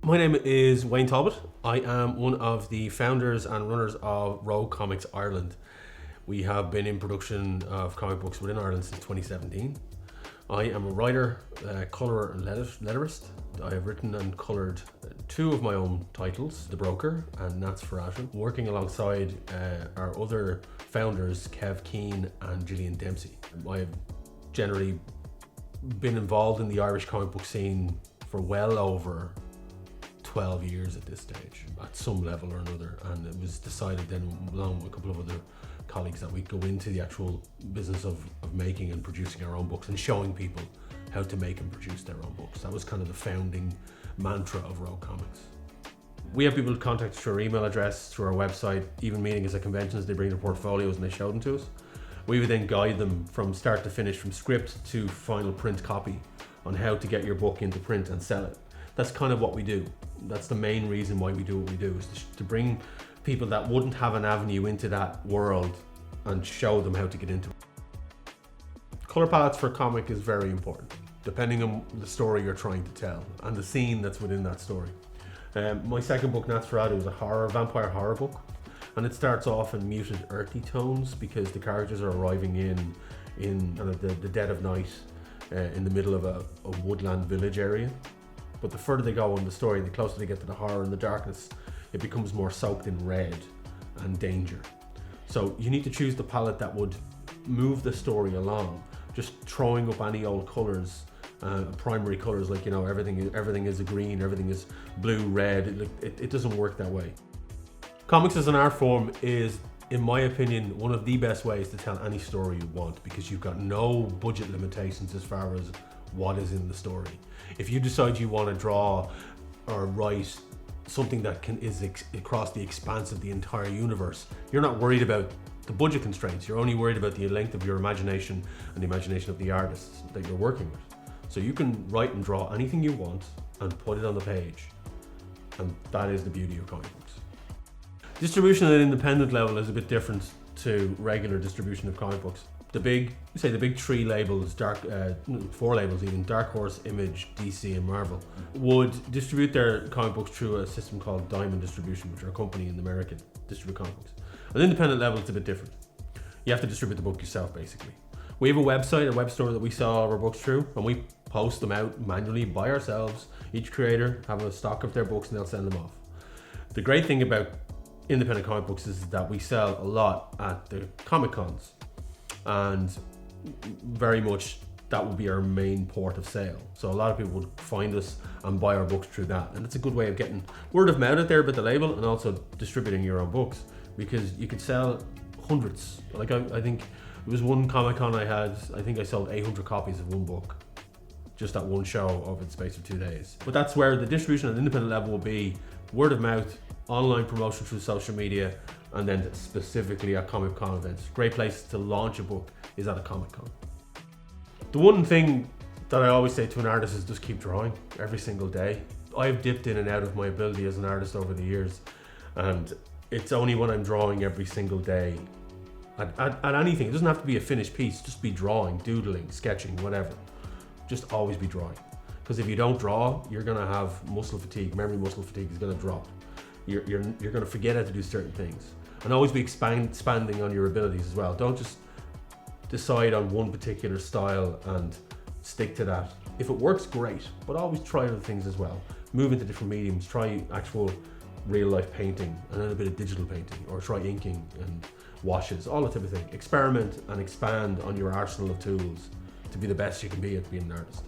My name is Wayne Talbot. I am one of the founders and runners of Rogue Comics Ireland. We have been in production of comic books within Ireland since 2017. I am a writer, colourer and letterist. I have written and coloured two of my own titles, The Broker and Nats Ferrata, working alongside our other founders, Kev Keane and Gillian Dempsey. I have generally been involved in the Irish comic book scene for well over 12 years at this stage, at some level or another, and it was decided then, along with a couple of other colleagues, that we'd go into the actual business of making and producing our own books and showing people how to make and produce their own books. That was kind of the founding mantra of Rogue Comics. We have people contact us through our email address, through our website, even meeting us at conventions. They bring their portfolios and they show them to us. We would then guide them from start to finish, from script to final print copy, on how to get your book into print and sell it. That's kind of what we do. That's the main reason why we do what we do, is to bring people that wouldn't have an avenue into that world and show them how to get into it. Colour palettes for a comic is very important, depending on the story you're trying to tell and the scene that's within that story. My second book, Nats Ferrata, was a vampire horror book, and it starts off in muted earthy tones because the characters are arriving in kind of the dead of night, in the middle of a woodland village area. But the further they go on the story, the closer they get to the horror and the darkness, it becomes more soaked in red and danger. So you need to choose the palette that would move the story along. Just throwing up any old colours, primary colours, like, you know, everything is a green, everything is blue, red. It doesn't work that way. Comics as an art form is, in my opinion, one of the best ways to tell any story you want, because you've got no budget limitations as far as what is in the story. If you decide you want to draw or write something that is across the expanse of the entire universe, you're not worried about the budget constraints. You're only worried about the length of your imagination and the imagination of the artists that you're working with. So you can write and draw anything you want and put it on the page, and that is the beauty of comic books. Distribution at an independent level is a bit different to regular distribution of comic books. The big three labels, four labels even, Dark Horse, Image, DC and Marvel, would distribute their comic books through a system called Diamond Distribution, which are a company in America distribute comic books. At an independent level, it's a bit different. You have to distribute the book yourself, basically. We have a website, a web store that we sell all our books through, and we post them out manually by ourselves. Each creator have a stock of their books and they'll send them off. The great thing about independent comic books is that we sell a lot at the Comic Cons, and very much that will be our main port of sale. So a lot of people would find us and buy our books through that, and it's a good way of getting word of mouth out there about the label and also distributing your own books, because you could sell hundreds. Like I think it was one Comic Con I think I sold 800 copies of one book just at one show over the space of 2 days. But that's where the distribution at an independent level will be word of mouth, online promotion through social media, and then specifically at Comic Con events. Great place to launch a book is at a Comic Con. The one thing that I always say to an artist is just keep drawing every single day. I've dipped in and out of my ability as an artist over the years, and it's only when I'm drawing every single day at anything. It doesn't have to be a finished piece, just be drawing, doodling, sketching, whatever. Just always be drawing. Because if you don't draw, you're gonna have muscle fatigue. Memory muscle fatigue is gonna drop. You're gonna forget how to do certain things. And always be expanding on your abilities as well. Don't just decide on one particular style and stick to that. If it works, great, but always try other things as well. Move into different mediums, try actual real life painting and then a bit of digital painting, or try inking and washes, all that type of thing. Experiment and expand on your arsenal of tools to be the best you can be at being an artist.